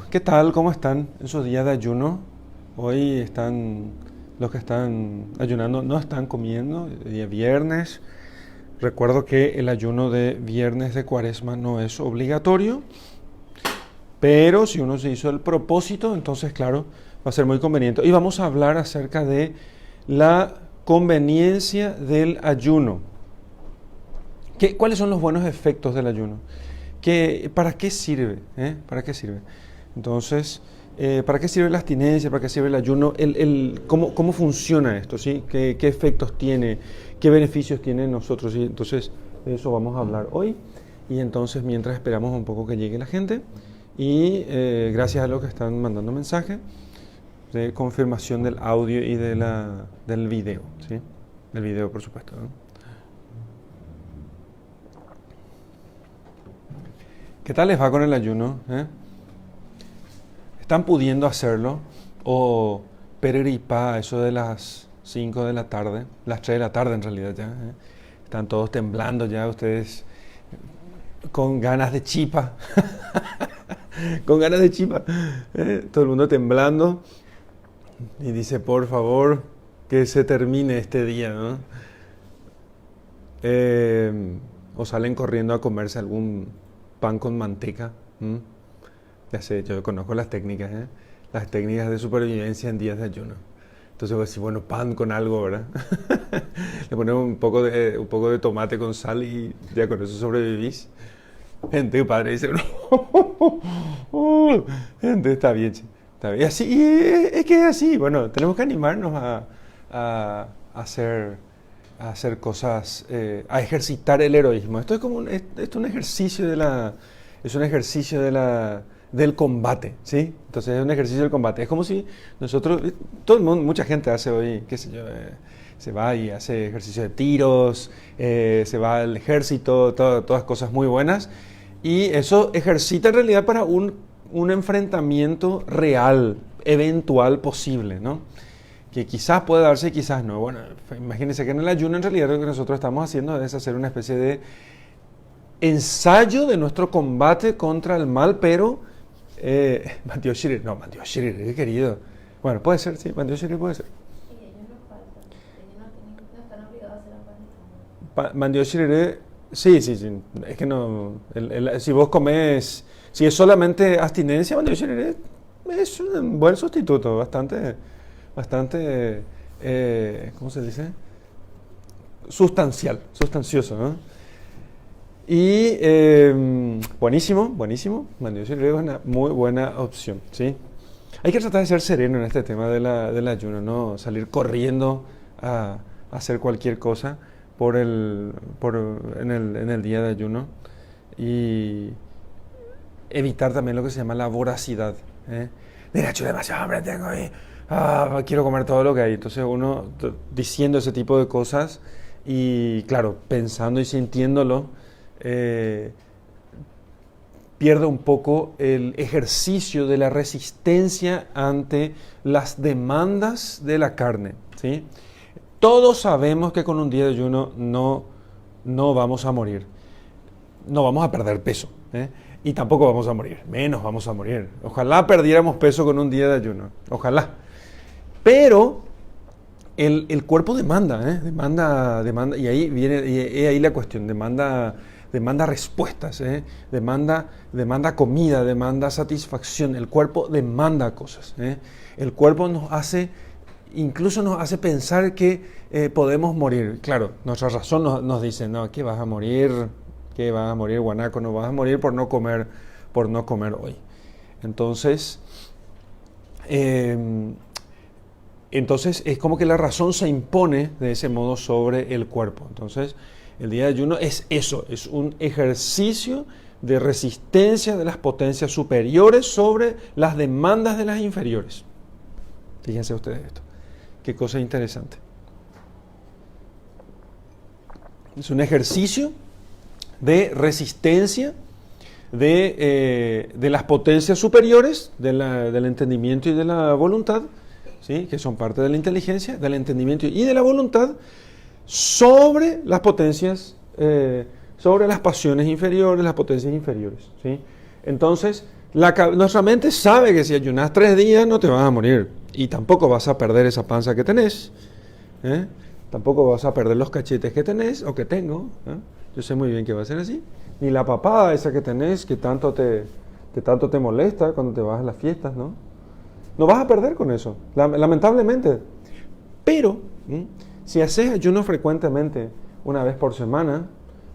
¿Qué tal? ¿Cómo están en sus días de ayuno? Hoy están, los que están ayunando no están comiendo, día viernes. Recuerdo que el ayuno de viernes de Cuaresma no es obligatorio, pero si uno se hizo el propósito, entonces claro, va a ser muy conveniente. Y vamos a hablar acerca de la conveniencia del ayuno. ¿Cuáles son los buenos efectos del ayuno? ¿Para qué sirve? ¿Para qué sirve? Entonces, ¿para qué sirve la abstinencia? ¿Para qué sirve el ayuno? ¿Cómo funciona esto? ¿Sí? ¿Qué efectos tiene? ¿Qué beneficios tiene en nosotros? ¿Sí? Entonces, de eso vamos a hablar hoy. Y entonces, mientras esperamos un poco que llegue la gente, y gracias a los que están mandando mensajes de confirmación del audio y del video, ¿sí? Del video, por supuesto, ¿no? ¿Qué tal les va con el ayuno? ¿Están pudiendo hacerlo? ¿O peregripa eso de las 5 de la tarde? Las 3 de la tarde en realidad ya. Están todos temblando ya, ustedes con ganas de chipa. Con ganas de chipa. Todo el mundo temblando. Y dice, por favor, que se termine este día, ¿no? O salen corriendo a comerse algún pan con manteca. Ya sé, yo conozco las técnicas, las técnicas de supervivencia en días de ayuno. Entonces voy a decir, bueno, pan con algo, ¿verdad? Le ponemos un poco de tomate con sal y ya con eso sobrevivís. Gente, padre, dice, no. Gente, está bien, está bien. Así, y es que es así. Bueno, tenemos que animarnos a hacer cosas, a ejercitar el heroísmo. Esto es como esto es un ejercicio del combate, ¿sí? Entonces es un ejercicio del combate. Es como si nosotros, todo el mundo, mucha gente hace hoy, qué sé yo, se va y hace ejercicio de tiros, se va al ejército, todas cosas muy buenas. Y eso ejercita en realidad para un enfrentamiento real, eventual, posible, ¿no? Que quizás puede darse y quizás no. Bueno, imagínense que en el ayuno en realidad lo que nosotros estamos haciendo es hacer una especie de ensayo de nuestro combate contra el mal, pero Mandio Shirire, querido. Bueno, puede ser, sí, Mandio Shirire puede ser. Y ellos no faltan, no están obligados a hacer la panita. Mandio Shirire, sí, es que no, si vos comes, si es solamente abstinencia, Mandio Shirire es un buen sustituto, bastante, ¿cómo se dice? Sustancioso, ¿no? Y buenísimo, Mandio Shirire es una muy buena opción, ¿sí? Hay que tratar de ser sereno en este tema del ayuno, no salir corriendo a hacer cualquier cosa en el día de ayuno, y evitar también lo que se llama la voracidad. Mira, yo demasiado hambre tengo ahí, quiero comer todo lo que hay. Entonces uno diciendo ese tipo de cosas y claro, pensando y sintiéndolo, pierde un poco el ejercicio de la resistencia ante las demandas de la carne, ¿sí? Todos sabemos que con un día de ayuno no vamos a morir, no vamos a perder peso, y tampoco vamos a morir, menos vamos a morir. Ojalá perdiéramos peso con un día de ayuno, ojalá. Pero el cuerpo demanda, y ahí viene y ahí la cuestión, demanda respuestas, demanda comida, demanda satisfacción. El cuerpo demanda cosas. El cuerpo incluso nos hace pensar que podemos morir. Claro, nuestra razón nos dice, no, que vas a morir, guanaco, no vas a morir por no comer hoy. Entonces es como que la razón se impone de ese modo sobre el cuerpo. Entonces, el día de ayuno es eso, es un ejercicio de resistencia de las potencias superiores sobre las demandas de las inferiores. Fíjense ustedes esto, qué cosa interesante. Es un ejercicio de resistencia de las potencias superiores, del entendimiento y de la voluntad, ¿sí? Que son parte de la inteligencia, del entendimiento y de la voluntad, sobre las potencias, sobre las pasiones inferiores, las potencias inferiores, ¿sí? Entonces, Nuestra mente sabe que si ayunas 3 días no te vas a morir y tampoco vas a perder esa panza que tenés, ¿eh? Tampoco vas a perder los cachetes que tenés o que tengo, ¿eh? Yo sé muy bien que va a ser así. Ni la papada esa que tenés que tanto te molesta cuando te vas a las fiestas, ¿no? No vas a perder con eso, lamentablemente. Pero, si haces ayuno frecuentemente, una vez por semana,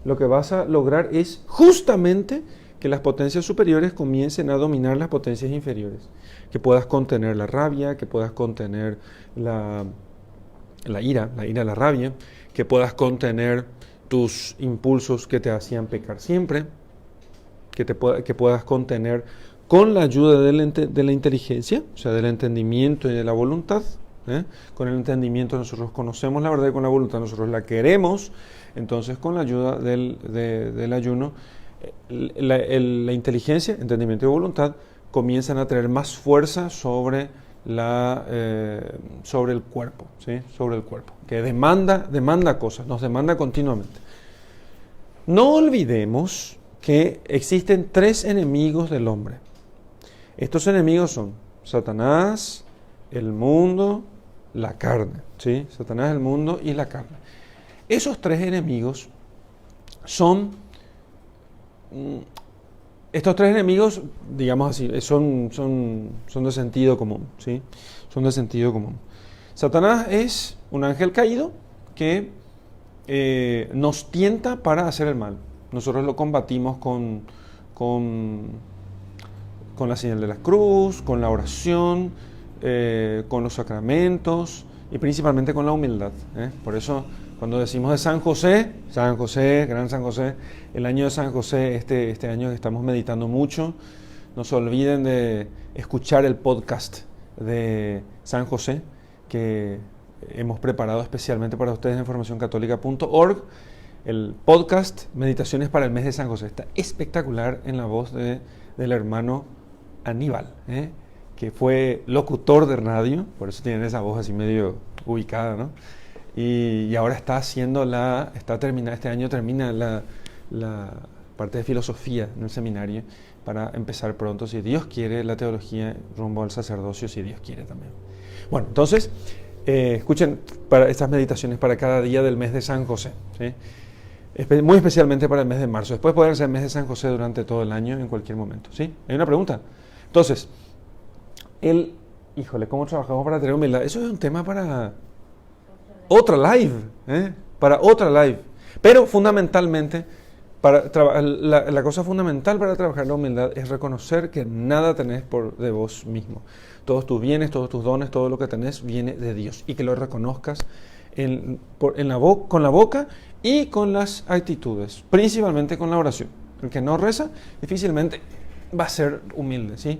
lo que vas a lograr es justamente que las potencias superiores comiencen a dominar las potencias inferiores. Que puedas contener la rabia, que puedas contener la ira, la rabia, que puedas contener tus impulsos que te hacían pecar siempre, que puedas contener con la ayuda de la inteligencia, o sea, del entendimiento y de la voluntad. Con el entendimiento nosotros conocemos la verdad y con la voluntad nosotros la queremos. Entonces, con la ayuda del ayuno, la inteligencia, entendimiento y voluntad comienzan a tener más fuerza sobre el cuerpo, ¿sí? Sobre el cuerpo, que demanda cosas, nos demanda continuamente. No olvidemos que existen 3 enemigos del hombre. Estos enemigos son Satanás, el mundo, la carne, ¿sí? Satanás, el mundo y la carne. Esos 3 enemigos estos 3 enemigos, digamos así, son de sentido común, ¿sí? Son de sentido común. Satanás es un ángel caído que nos tienta para hacer el mal. Nosotros lo combatimos con la señal de la cruz, con la oración, con los sacramentos y principalmente con la humildad. Por eso, cuando decimos de San José, gran San José, el año de San José, este año que estamos meditando mucho, no se olviden de escuchar el podcast de San José, que hemos preparado especialmente para ustedes en formacioncatólica.org. El podcast Meditaciones para el mes de San José está espectacular en la voz del hermano Aníbal, que fue locutor de radio, por eso tienen esa voz así medio ubicada, ¿no? Y ahora este año termina la parte de filosofía en el seminario para empezar pronto, si Dios quiere, la teología rumbo al sacerdocio, si Dios quiere también. Bueno, entonces, escuchen para estas meditaciones para cada día del mes de San José, ¿sí? Muy especialmente para el mes de marzo. Después pueden ser el mes de San José durante todo el año, en cualquier momento, ¿sí? ¿Hay una pregunta? Entonces, ¿cómo trabajamos para tener humildad? Eso es un tema para otra live, para otra live. Pero fundamentalmente, la cosa fundamental para trabajar la humildad es reconocer que nada tenés de vos mismo. Todos tus bienes, todos tus dones, todo lo que tenés viene de Dios. Y que lo reconozcas con la boca y con las actitudes, principalmente con la oración. El que no reza difícilmente va a ser humilde, ¿sí?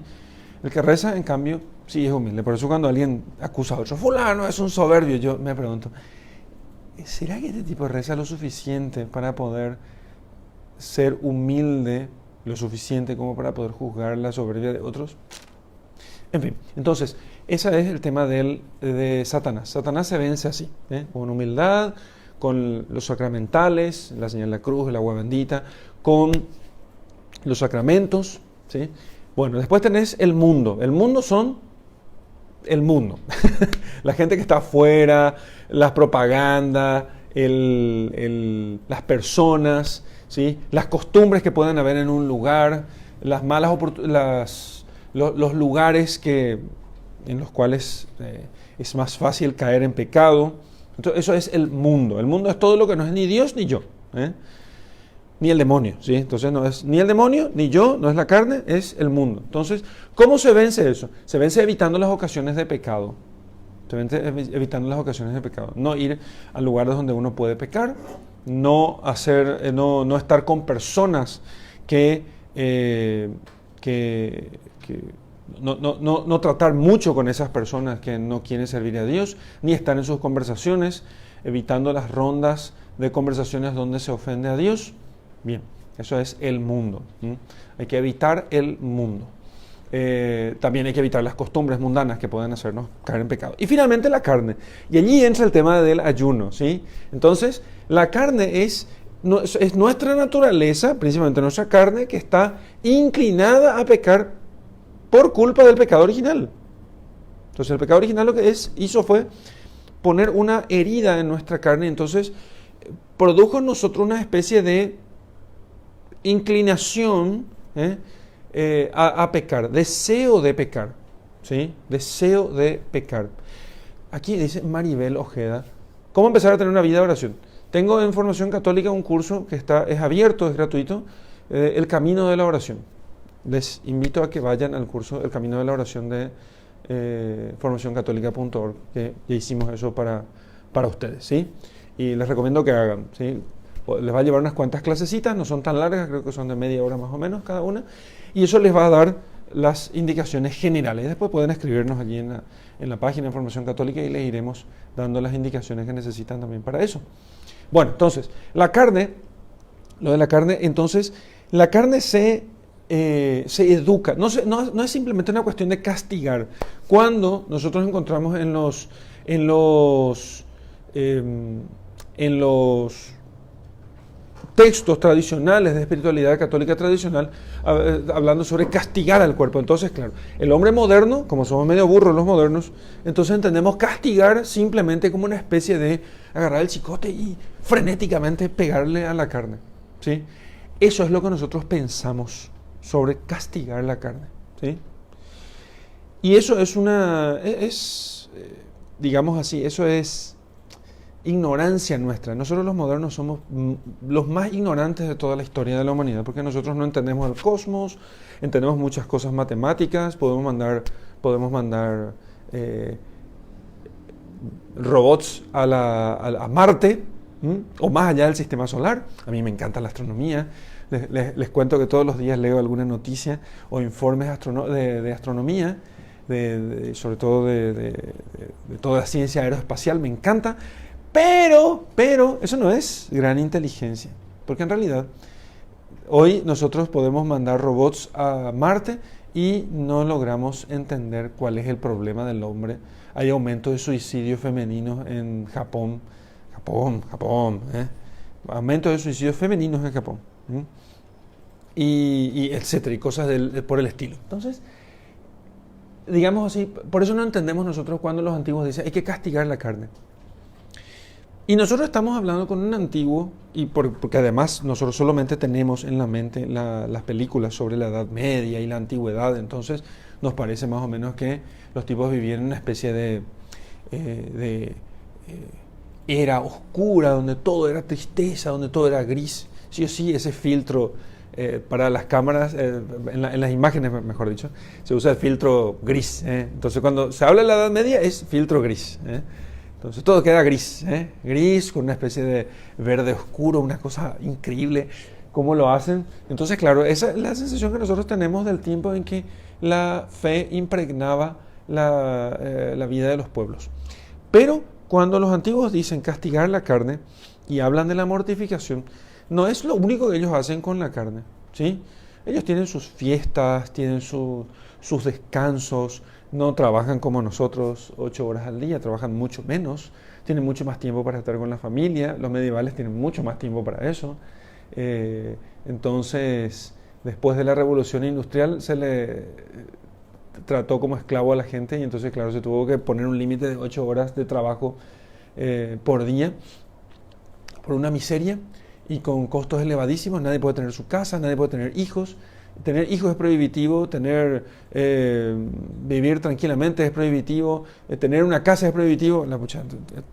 El que reza, en cambio, sí es humilde. Por eso cuando alguien acusa a otro, fulano es un soberbio, yo me pregunto, ¿será que este tipo reza lo suficiente para poder ser humilde, lo suficiente como para poder juzgar la soberbia de otros? En fin, entonces, ese es el tema de Satanás. Satanás se vence así, con humildad, con los sacramentales, la señal de la cruz, el agua bendita, con los sacramentos, ¿sí? Bueno, después tenés el mundo. El mundo son el mundo. La gente que está afuera, las propagandas, las personas, ¿sí? Las costumbres que pueden haber en un lugar, las malas oportunidades, los lugares en los cuales es más fácil caer en pecado. Entonces, eso es el mundo. El mundo es todo lo que no es ni Dios ni yo, ni el demonio, ¿sí? Entonces no es ni el demonio ni yo, no es la carne, es el mundo. Entonces, ¿cómo se vence eso? Se vence evitando las ocasiones de pecado. Se vence evitando las ocasiones de pecado. No ir a lugares donde uno puede pecar, no estar con personas no tratar mucho con esas personas que no quieren servir a Dios, ni estar en sus conversaciones, evitando las rondas de conversaciones donde se ofende a Dios. Bien, eso es el mundo. Hay que evitar el mundo. También hay que evitar las costumbres mundanas que pueden hacernos caer en pecado. Y finalmente la carne. Y allí entra el tema del ayuno, ¿sí? Entonces, la carne es nuestra naturaleza, principalmente nuestra carne, que está inclinada a pecar por culpa del pecado original. Entonces el pecado original lo que hizo fue poner una herida en nuestra carne, entonces produjo en nosotros una especie de inclinación a pecar, deseo de pecar, ¿sí? Deseo de pecar. Aquí dice Maribel Ojeda, ¿cómo empezar a tener una vida de oración? Tengo en Formación Católica un curso que es abierto, es gratuito, El Camino de la Oración. Les invito a que vayan al curso El Camino de la Oración de formacioncatólica.org, que ya hicimos eso para ustedes, ¿sí? Y les recomiendo que hagan, ¿sí? Les va a llevar unas cuantas clasecitas, no son tan largas, creo que son de media hora más o menos cada una, y eso les va a dar las indicaciones generales. Después pueden escribirnos allí en la página de Formación Católica y les iremos dando las indicaciones que necesitan también para eso. Bueno, entonces, la carne, lo de la carne, entonces, la carne se educa, no es simplemente una cuestión de castigar. Cuando nosotros encontramos en los textos tradicionales de espiritualidad católica tradicional, hablando sobre castigar al cuerpo. Entonces, claro, el hombre moderno, como somos medio burros los modernos, entonces entendemos castigar simplemente como una especie de agarrar el chicote y frenéticamente pegarle a la carne, ¿sí? Eso es lo que nosotros pensamos sobre castigar la carne, ¿sí? Y eso digamos así, eso es ignorancia nuestra. Nosotros los modernos somos los más ignorantes de toda la historia de la humanidad, porque nosotros no entendemos el cosmos, entendemos muchas cosas matemáticas, podemos mandar robots a Marte, o más allá del sistema solar. A mí me encanta la astronomía. Les cuento que todos los días leo alguna noticia o informes de astronomía, sobre todo de toda la ciencia aeroespacial, me encanta. Pero eso no es gran inteligencia, porque en realidad hoy nosotros podemos mandar robots a Marte y no logramos entender cuál es el problema del hombre. Hay aumento de suicidios femeninos en Japón, aumento de suicidios femeninos en Japón, y etcétera, y cosas por el estilo. Entonces, digamos así, por eso no entendemos nosotros cuando los antiguos dicen hay que castigar la carne. Y nosotros estamos hablando con un antiguo, y porque además nosotros solamente tenemos en la mente las películas sobre la Edad Media y la Antigüedad, entonces nos parece más o menos que los tipos vivían en una especie de era oscura, donde todo era tristeza, donde todo era gris. Sí o sí, ese filtro para las cámaras, en las imágenes, mejor dicho, se usa el filtro gris. Entonces cuando se habla de la Edad Media es filtro gris. Entonces todo queda gris, gris con una especie de verde oscuro, una cosa increíble, cómo lo hacen. Entonces, claro, esa es la sensación que nosotros tenemos del tiempo en que la fe impregnaba la vida de los pueblos. Pero cuando los antiguos dicen castigar la carne y hablan de la mortificación, no es lo único que ellos hacen con la carne, ¿sí? Ellos tienen sus fiestas, tienen sus descansos, no trabajan como nosotros 8 horas al día, trabajan mucho menos, tienen mucho más tiempo para estar con la familia. Los medievales tienen mucho más tiempo para eso. Entonces, después de la Revolución Industrial se le trató como esclavo a la gente y entonces, claro, se tuvo que poner un límite de 8 horas de trabajo por día, por una miseria y con costos elevadísimos. Nadie puede tener su casa, nadie puede tener hijos. Tener hijos es prohibitivo, vivir tranquilamente es prohibitivo, tener una casa es prohibitivo,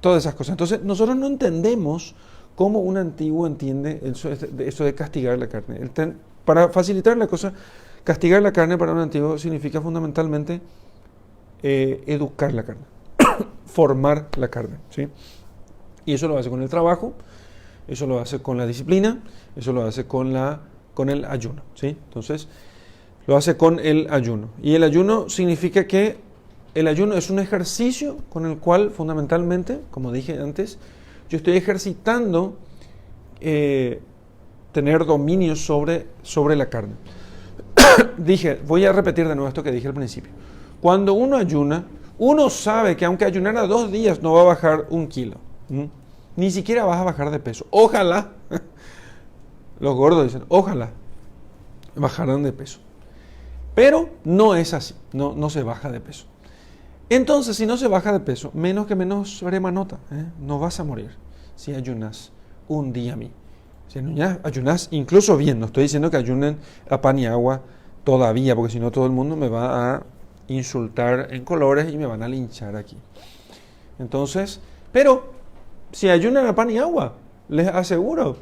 todas esas cosas. Entonces, nosotros no entendemos cómo un antiguo entiende eso de castigar la carne. Para facilitar la cosa, castigar la carne para un antiguo significa fundamentalmente educar la carne, formar la carne, ¿sí? Y eso lo hace con el trabajo, eso lo hace con la disciplina, eso lo hace con el ayuno, ¿sí? Entonces, lo hace con el ayuno. Y el ayuno significa que el ayuno es un ejercicio con el cual, fundamentalmente, como dije antes, yo estoy ejercitando tener dominio sobre la carne. Voy a repetir de nuevo esto que dije al principio. Cuando uno ayuna, uno sabe que aunque ayunara 2 días no va a bajar 1 kilo. Ni siquiera vas a bajar de peso. Ojalá. Los gordos dicen, ojalá bajaran de peso. Pero no es así, no se baja de peso. Entonces, si no se baja de peso, menos que menos remanota, no vas a morir si ayunas un día a mí. Si ayunas incluso bien, no estoy diciendo que ayunen a pan y agua todavía, porque si no todo el mundo me va a insultar en colores y me van a linchar aquí. Entonces, pero si ayunan a pan y agua, les aseguro,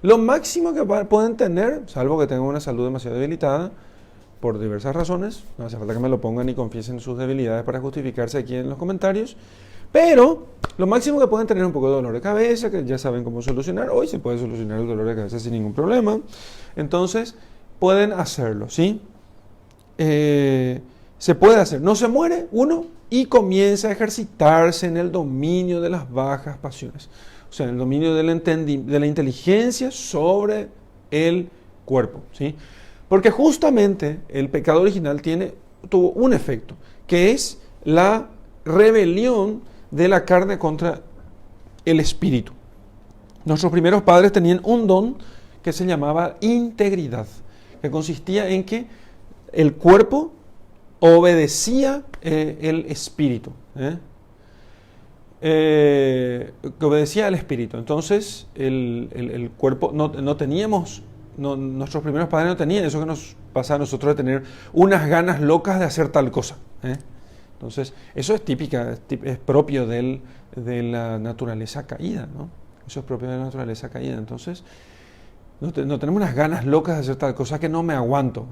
lo máximo que pueden tener, salvo que tengan una salud demasiado debilitada, por diversas razones, no hace falta que me lo pongan y confiesen sus debilidades para justificarse aquí en los comentarios, pero lo máximo que pueden tener es un poco de dolor de cabeza, que ya saben cómo solucionar. Hoy se puede solucionar el dolor de cabeza sin ningún problema. Entonces, pueden hacerlo, ¿sí? Se puede hacer. No se muere uno y comienza a ejercitarse en el dominio de las bajas pasiones. O sea, en el dominio de la inteligencia sobre el cuerpo, ¿sí? Porque justamente el pecado original tuvo un efecto, que es la rebelión de la carne contra el espíritu. Nuestros primeros padres tenían un don que se llamaba integridad, que consistía en que el cuerpo obedecía el espíritu, que obedecía al espíritu. Entonces el cuerpo no teníamos... nuestros primeros padres no tenían eso que nos pasa a nosotros de tener unas ganas locas de hacer tal cosa. Entonces, eso es es propio de la naturaleza caída, ¿no? Eso es propio de la naturaleza caída. Entonces, no tenemos unas ganas locas de hacer tal cosa que no me aguanto.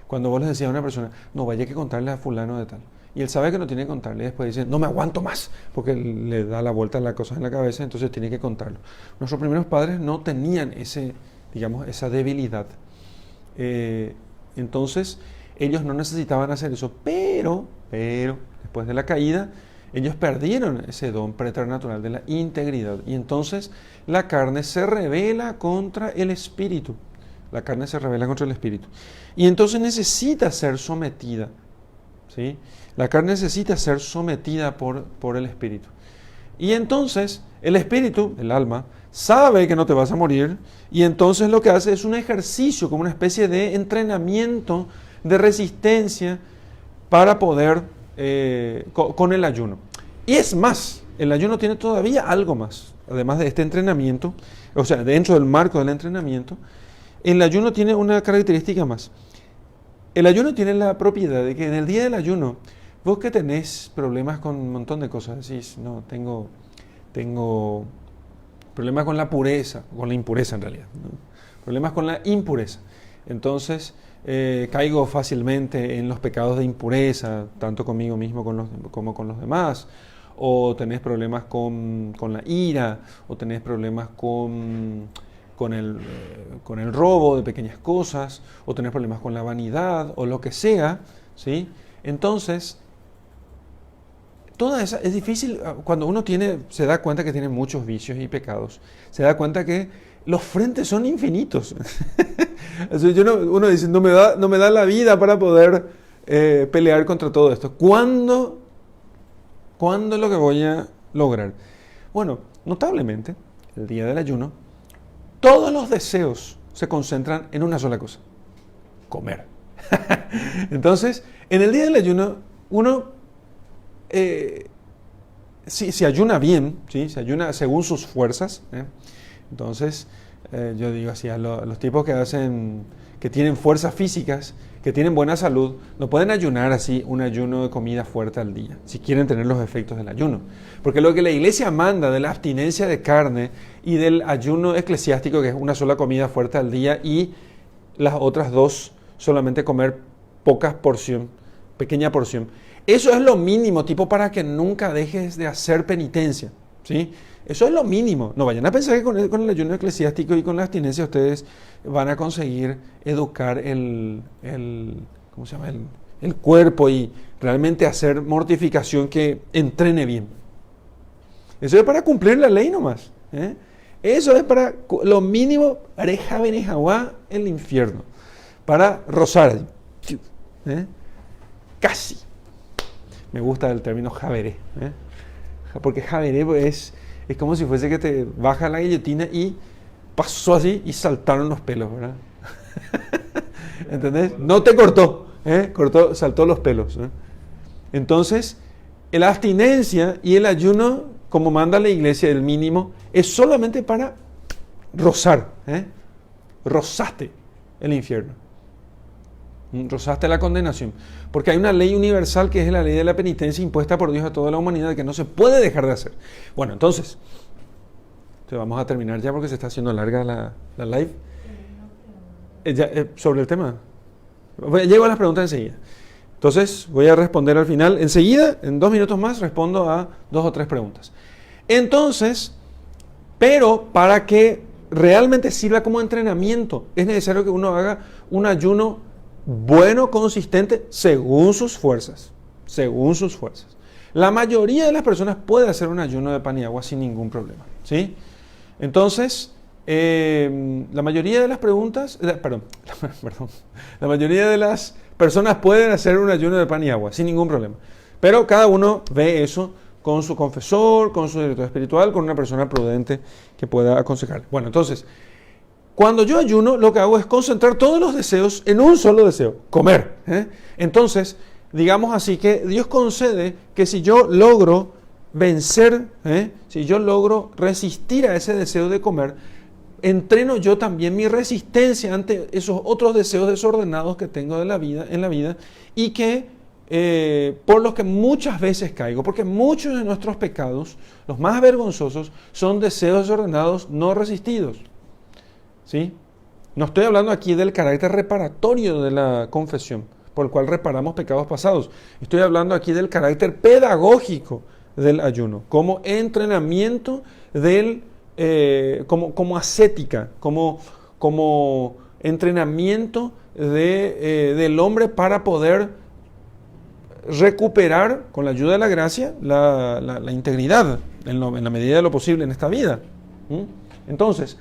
Cuando vos le decías a una persona, no, vaya que contarle a fulano de tal. Y él sabe que no tiene que contarle, y después dice, no me aguanto más, porque le da la vuelta a las cosas en la cabeza, entonces tiene que contarlo. Nuestros primeros padres no tenían esa debilidad. Entonces, ellos no necesitaban hacer eso, pero después de la caída, ellos perdieron ese don preternatural de la integridad. Y entonces la carne se rebela contra el espíritu. La carne se rebela contra el espíritu. Y entonces necesita ser sometida, ¿sí? La carne necesita ser sometida por el espíritu. Y entonces el espíritu, el alma, sabe que no te vas a morir, y entonces lo que hace es un ejercicio, como una especie de entrenamiento de resistencia para poder, con el ayuno. Y es más, el ayuno tiene todavía algo más, además de este entrenamiento, o sea, dentro del marco del entrenamiento, el ayuno tiene una característica más. El ayuno tiene la propiedad de que en el día del ayuno, vos que tenés problemas con un montón de cosas, decís, no, tengo problemas con la pureza, con la impureza en realidad, ¿no? Problemas con la impureza. Entonces, caigo fácilmente en los pecados de impureza, tanto conmigo mismo como con los demás. O tenés problemas con la ira, o tenés problemas con el robo de pequeñas cosas, o tenés problemas con la vanidad, o lo que sea, ¿sí? Entonces, toda esa es difícil cuando uno se da cuenta que tiene muchos vicios y pecados. Se da cuenta que los frentes son infinitos. Uno dice, no me da la vida para poder pelear contra todo esto. ¿Cuándo es lo que voy a lograr? Bueno, notablemente, el día del ayuno, todos los deseos se concentran en una sola cosa: comer. Entonces, en el día del ayuno, uno si ayuna bien, ¿sí? Si ayuna según sus fuerzas, entonces yo digo así, a los tipos que tienen fuerzas físicas, que tienen buena salud, no pueden ayunar así un ayuno de comida fuerte al día, si quieren tener los efectos del ayuno. Porque lo que la iglesia manda de la abstinencia de carne y del ayuno eclesiástico, que es una sola comida fuerte al día y las otras dos solamente comer pequeña porción, eso es lo mínimo, tipo, para que nunca dejes de hacer penitencia, ¿sí? Eso es lo mínimo. No vayan a pensar que con el ayuno eclesiástico y con la abstinencia ustedes van a conseguir educar el cuerpo y realmente hacer mortificación que entrene bien. Eso es para cumplir la ley nomás, Eso es para lo mínimo, areja benejaguá, el infierno, para rozar allí, casi. Me gusta el término javeré, porque javeré es como si fuese que te baja la guillotina y pasó así y saltaron los pelos, ¿verdad? ¿Entendés? No te cortó, saltó los pelos. Entonces, la abstinencia y el ayuno, como manda la iglesia, el mínimo, es solamente para rozar. Rozaste el infierno. Rozaste la condenación. Porque hay una ley universal que es la ley de la penitencia impuesta por Dios a toda la humanidad que no se puede dejar de hacer. Bueno, entonces vamos a terminar ya porque se está haciendo larga la live. Sobre el tema. Llego a las preguntas enseguida. Entonces voy a responder al final. Enseguida, en 2 minutos más, respondo a 2 o 3 preguntas. Entonces, pero para que realmente sirva como entrenamiento, es necesario que uno haga un ayuno bueno, consistente, según sus fuerzas. Según sus fuerzas. La mayoría de las personas puede hacer un ayuno de pan y agua sin ningún problema. ¿Sí? Entonces, la mayoría de las preguntas, la mayoría de las personas pueden hacer un ayuno de pan y agua sin ningún problema. Pero cada uno ve eso con su confesor, con su director espiritual, con una persona prudente que pueda aconsejarle. Bueno, entonces, cuando yo ayuno, lo que hago es concentrar todos los deseos en un solo deseo, comer. Entonces, digamos así que Dios concede que si yo logro vencer, si yo logro resistir a ese deseo de comer, entreno yo también mi resistencia ante esos otros deseos desordenados que tengo en la vida y que por los que muchas veces caigo, porque muchos de nuestros pecados, los más vergonzosos, son deseos desordenados no resistidos. ¿Sí? No estoy hablando aquí del carácter reparatorio de la confesión, por el cual reparamos pecados pasados. Estoy hablando aquí del carácter pedagógico del ayuno, como entrenamiento como ascética, como entrenamiento del hombre para poder recuperar, con la ayuda de la gracia, la integridad en la medida de lo posible en esta vida. Entonces,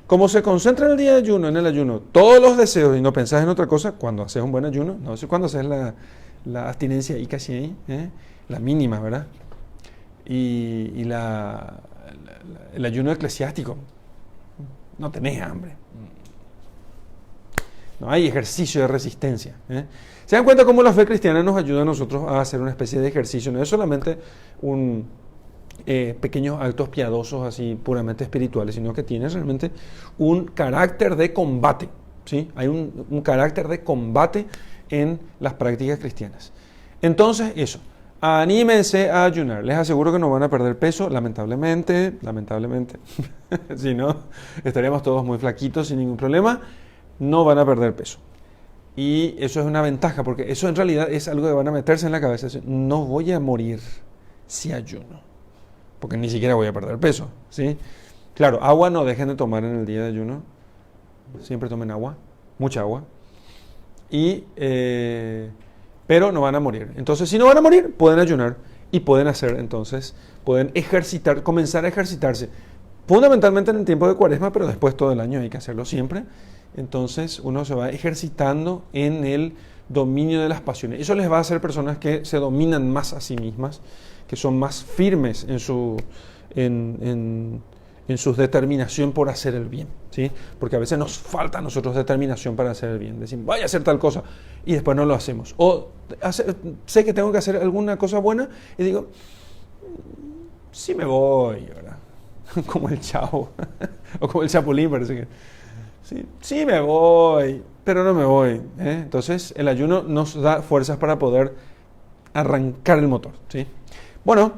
como se concentra en el día de ayuno, en el ayuno, todos los deseos y no pensás en otra cosa, cuando haces un buen ayuno, no sé cuando haces la abstinencia y casi ahí, la mínima, ¿verdad? Y el ayuno eclesiástico, no tenés hambre. No hay ejercicio de resistencia. ¿Se dan cuenta cómo la fe cristiana nos ayuda a nosotros a hacer una especie de ejercicio? No es solamente pequeños actos piadosos así puramente espirituales, sino que tiene realmente un carácter de combate. ¿Sí? Hay un carácter de combate en las prácticas cristianas. Entonces, eso. Anímense a ayunar. Les aseguro que no van a perder peso, lamentablemente. Si no, estaríamos todos muy flaquitos sin ningún problema. No van a perder peso. Y eso es una ventaja, porque eso en realidad es algo que van a meterse en la cabeza. No voy a morir si ayuno, porque ni siquiera voy a perder peso. ¿Sí? Claro, agua no dejen de tomar en el día de ayuno. Siempre tomen agua, mucha agua. Pero no van a morir. Entonces, si no van a morir, pueden ayunar y pueden comenzar a ejercitarse. Fundamentalmente en el tiempo de Cuaresma, pero después todo el año hay que hacerlo siempre. Entonces, uno se va ejercitando en el dominio de las pasiones. Eso les va a hacer personas que se dominan más a sí mismas, que son más firmes en su determinación por hacer el bien, ¿sí? Porque a veces nos falta a nosotros determinación para hacer el bien. Decimos, voy a hacer tal cosa, y después no lo hacemos. O sé que tengo que hacer alguna cosa buena, y digo, sí me voy, ¿verdad? Como el Chavo, o como el Chapulín, parece que. Sí me voy, pero no me voy. Entonces, el ayuno nos da fuerzas para poder arrancar el motor, ¿sí? Bueno,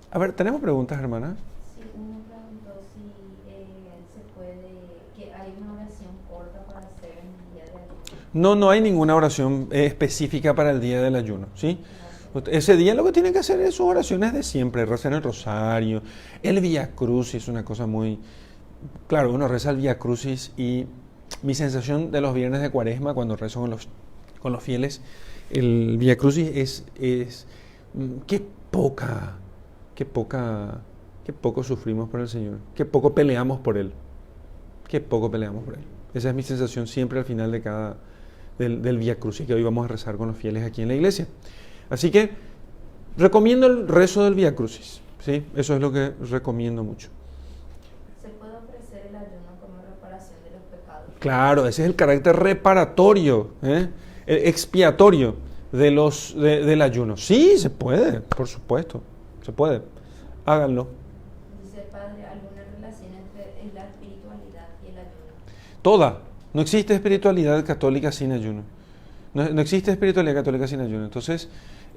a ver, ¿tenemos preguntas, hermanas? Sí, uno preguntó si se puede, que hay una oración corta para hacer en el día de ayuno. No hay ninguna oración específica para el día del ayuno, ¿sí? Ese día lo que tienen que hacer es sus oraciones de siempre, rezar el rosario, el Vía Crucis, una cosa muy... Claro, uno reza el Vía Crucis y mi sensación de los viernes de Cuaresma, cuando rezo con los fieles, el Vía Crucis es qué poco sufrimos por el Señor, qué poco peleamos por Él. Esa es mi sensación siempre al final del Vía Crucis que hoy vamos a rezar con los fieles aquí en la iglesia. Así que recomiendo el rezo del Vía Crucis, ¿sí? Eso es lo que recomiendo mucho. ¿Se puede ofrecer el ayuno como reparación de los pecados? Claro, ese es el carácter reparatorio, expiatorio del ayuno. Sí, se puede, por supuesto, se puede. Háganlo. Dice el padre, ¿alguna relación entre la espiritualidad y el ayuno? Toda. No existe espiritualidad católica sin ayuno. No existe espiritualidad católica sin ayuno. Entonces,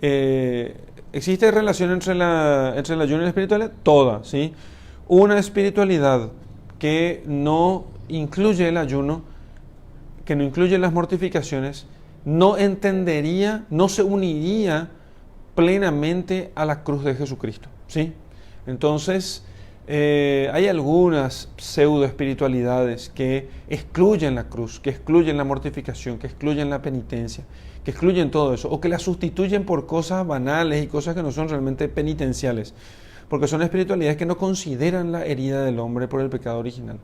¿existe relación entre el ayuno y la espiritualidad? Toda, ¿sí? Una espiritualidad que no incluye el ayuno, que no incluye las mortificaciones, no entendería, no se uniría plenamente a la cruz de Jesucristo, ¿sí? Entonces, hay algunas pseudo espiritualidades que excluyen la cruz, que excluyen la mortificación, que excluyen la penitencia, que excluyen todo eso, o que la sustituyen por cosas banales y cosas que no son realmente penitenciales, porque son espiritualidades que no consideran la herida del hombre por el pecado original.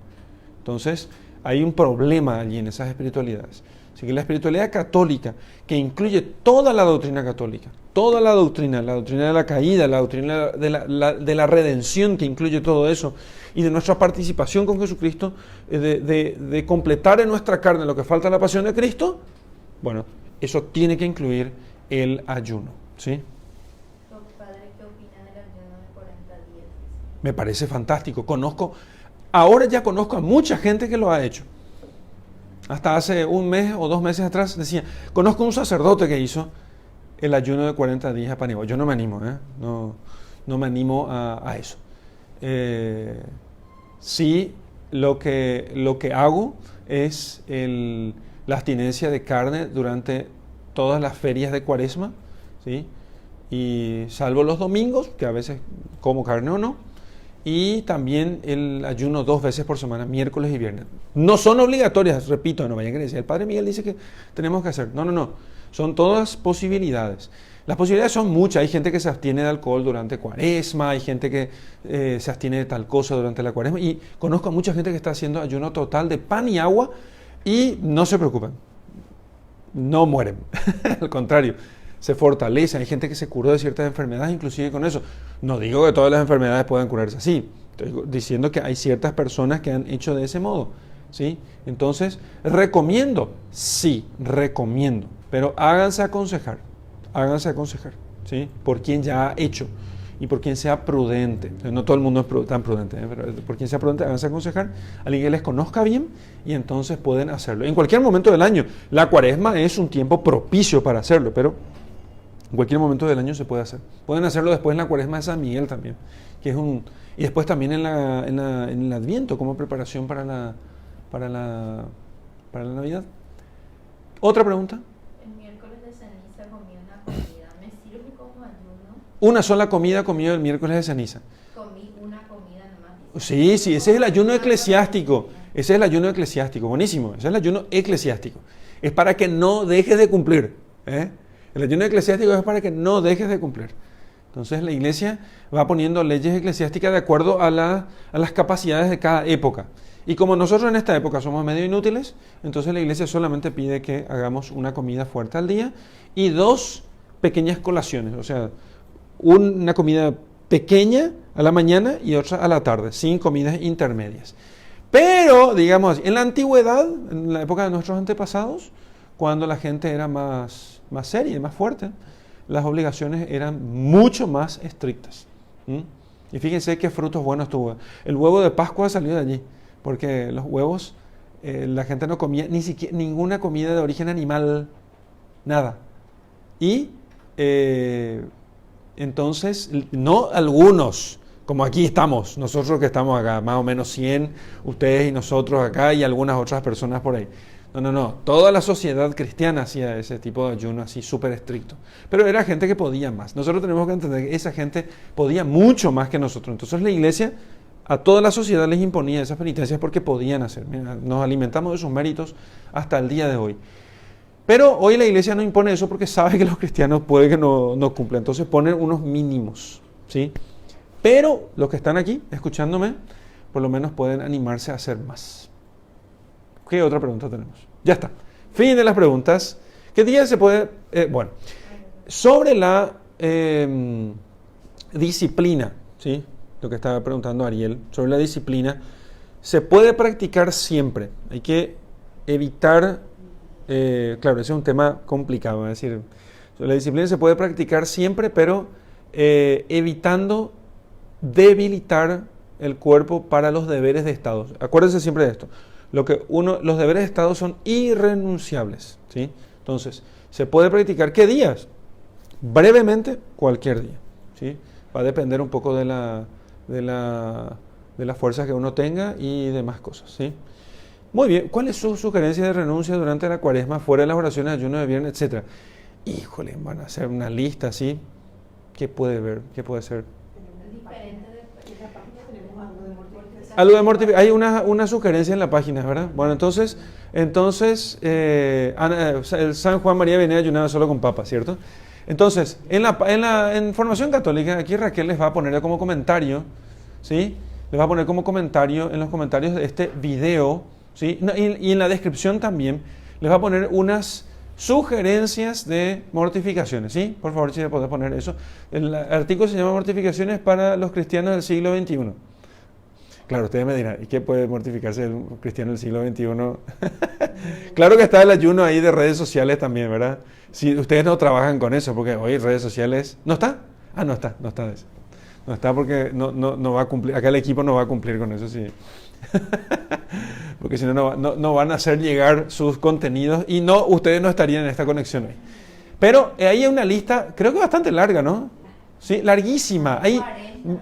Entonces, hay un problema allí en esas espiritualidades. Así que la espiritualidad católica, que incluye toda la doctrina católica, toda la doctrina de la caída, la doctrina de la redención, que incluye todo eso, y de nuestra participación con Jesucristo, de completar en nuestra carne lo que falta en la pasión de Cristo, bueno, eso tiene que incluir el ayuno, ¿sí? Padre, ¿qué opina del ayuno de 40 días? Me parece fantástico. Ahora ya conozco a mucha gente que lo ha hecho. Hasta hace un mes o 2 meses atrás decía, conozco un sacerdote que hizo el ayuno de 40 días a pan y agua. Yo no me animo, no me animo a eso. Sí, lo que hago es la abstinencia de carne durante todas las ferias de Cuaresma, ¿sí? Y salvo los domingos, que a veces como carne o no, y también el ayuno 2 veces por semana, miércoles y viernes. No son obligatorias, repito, no vayan a creer. El Padre Miguel dice que tenemos que hacer. No. Son todas posibilidades. Las posibilidades son muchas. Hay gente que se abstiene de alcohol durante Cuaresma, hay gente que se abstiene de tal cosa durante la Cuaresma. Y conozco a mucha gente que está haciendo ayuno total de pan y agua y no se preocupan. No mueren. Al contrario, se fortalece. Hay gente que se curó de ciertas enfermedades, inclusive con eso. No digo que todas las enfermedades puedan curarse así. Estoy diciendo que hay ciertas personas que han hecho de ese modo, ¿sí? Entonces, ¿recomiendo? Sí, recomiendo. Pero háganse aconsejar, ¿sí? Por quien ya ha hecho y por quien sea prudente. No todo el mundo es tan prudente, pero por quien sea prudente, háganse aconsejar. Alguien que les conozca bien y entonces pueden hacerlo. En cualquier momento del año. La Cuaresma es un tiempo propicio para hacerlo, pero en cualquier momento del año se puede hacer. Pueden hacerlo después en la Cuaresma de San Miguel también, que es y después también en el Adviento como preparación para la Navidad. ¿Otra pregunta? El miércoles de ceniza comí una comida. ¿Me sirve como ayuno? Una sola comida comido el miércoles de ceniza. Comí una comida nomás. Sí, ese es el ayuno eclesiástico. Ese es el ayuno eclesiástico, buenísimo. Ese es el ayuno eclesiástico. Es para que no dejes de cumplir, El ayuno eclesiástico es para que no dejes de cumplir. Entonces la iglesia va poniendo leyes eclesiásticas de acuerdo a las capacidades de cada época. Y como nosotros en esta época somos medio inútiles, entonces la iglesia solamente pide que hagamos una comida fuerte al día y 2 pequeñas colaciones. O sea, una comida pequeña a la mañana y otra a la tarde, sin comidas intermedias. Pero, digamos, en la antigüedad, en la época de nuestros antepasados, cuando la gente era más seria y más fuerte, las obligaciones eran mucho más estrictas. Y fíjense qué frutos buenos tuvo. El huevo de Pascua salió de allí, porque los huevos, la gente no comía ni siquiera ninguna comida de origen animal, nada. Y entonces, no algunos, como aquí estamos, nosotros que estamos acá, más o menos 100, ustedes y nosotros acá y algunas otras personas por ahí. No. Toda la sociedad cristiana hacía ese tipo de ayuno así súper estricto. Pero era gente que podía más. Nosotros tenemos que entender que esa gente podía mucho más que nosotros. Entonces la iglesia a toda la sociedad les imponía esas penitencias porque podían hacer. Mira, nos alimentamos de sus méritos hasta el día de hoy. Pero hoy la iglesia no impone eso porque sabe que los cristianos puede que no cumplan. Entonces ponen unos mínimos, ¿sí? Pero los que están aquí escuchándome, por lo menos pueden animarse a hacer más. ¿Qué otra pregunta tenemos? Ya está. Fin de las preguntas. ¿Qué día se puede...? Sobre la disciplina, ¿sí? Lo que estaba preguntando Ariel, sobre la disciplina, se puede practicar siempre. Hay que evitar claro, ese es un tema complicado. Es decir, la disciplina se puede practicar siempre, pero evitando debilitar el cuerpo para los deberes de Estado. Acuérdense siempre de esto. Los deberes de Estado son irrenunciables, ¿sí? Entonces, ¿se puede practicar qué días? Brevemente, cualquier día, ¿sí? Va a depender un poco de las fuerzas que uno tenga y demás cosas, ¿sí? Muy bien, ¿cuál es su sugerencia de renuncia durante la cuaresma, fuera de las oraciones, ayuno de viernes, etcétera? Híjole, van a hacer una lista así. ¿Qué puede ver? ¿Qué puede ser? Algo de mortificación. Hay una sugerencia en la página, ¿verdad? Bueno, entonces el San Juan María venía ayunando solo con papa, ¿cierto? Entonces, en Formación Católica, aquí Raquel les va a poner como comentario, ¿sí? Les va a poner como comentario en los comentarios de este video, ¿sí? Y en la descripción también les va a poner unas sugerencias de mortificaciones, ¿sí? Por favor, si le podés poner eso. El artículo se llama Mortificaciones para los cristianos del siglo XXI. Claro, ustedes me dirán, ¿y qué puede mortificarse el cristiano del siglo XXI? Claro que está el ayuno ahí de redes sociales también, ¿verdad? Si ustedes no trabajan con eso, porque hoy redes sociales... ¿No está? Ah, no está eso. No está porque no va a cumplir, acá el equipo no va a cumplir con eso, sí. Porque si no van a hacer llegar sus contenidos y ustedes no estarían en esta conexión hoy. Pero ahí hay una lista, creo que bastante larga, ¿no? Sí, larguísima. Hay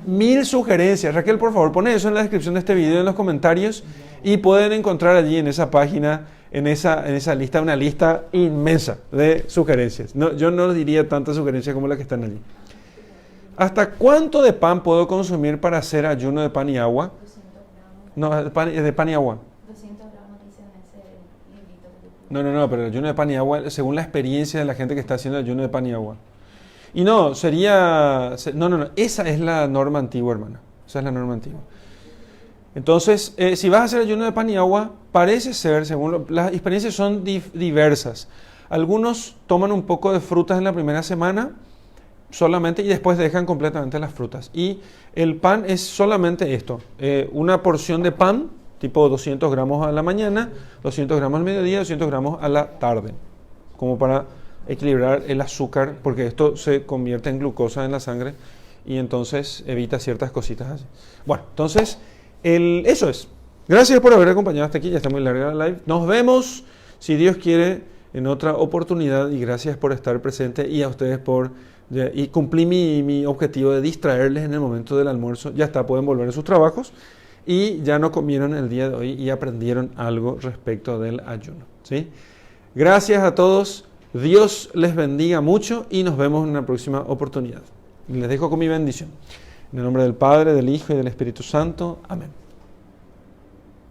1000 sugerencias. Raquel, por favor, pone eso en la descripción de este video, en los comentarios, y pueden encontrar allí en esa página, en esa lista, una lista inmensa de sugerencias. Yo no diría tantas sugerencias como las que están allí. ¿Hasta cuánto de pan puedo consumir para hacer ayuno de pan y agua? 200 gramos. No, de pan y agua. 200 gramos dice en ese librito. No, pero el ayuno de pan y agua, según la experiencia de la gente que está haciendo el ayuno de pan y agua. Y no, esa es la norma antigua, hermano. Esa es la norma antigua. Entonces, si vas a hacer ayuno de pan y agua, parece ser, según las experiencias son diversas. Algunos toman un poco de frutas en la primera semana, solamente, y después dejan completamente las frutas. Y el pan es solamente esto, una porción de pan, tipo 200 gramos a la mañana, 200 gramos al mediodía, 200 gramos a la tarde, como para equilibrar el azúcar, porque esto se convierte en glucosa en la sangre y entonces evita ciertas cositas así. Bueno, entonces, eso es. Gracias por haber acompañado hasta aquí, ya está muy larga la live. Nos vemos, si Dios quiere, en otra oportunidad, y gracias por estar presente y a ustedes y cumplí mi objetivo de distraerles en el momento del almuerzo. Ya está, pueden volver a sus trabajos y ya no comieron el día de hoy y aprendieron algo respecto del ayuno, ¿sí? Gracias a todos. Dios les bendiga mucho y nos vemos en una próxima oportunidad. Les dejo con mi bendición. En el nombre del Padre, del Hijo y del Espíritu Santo. Amén.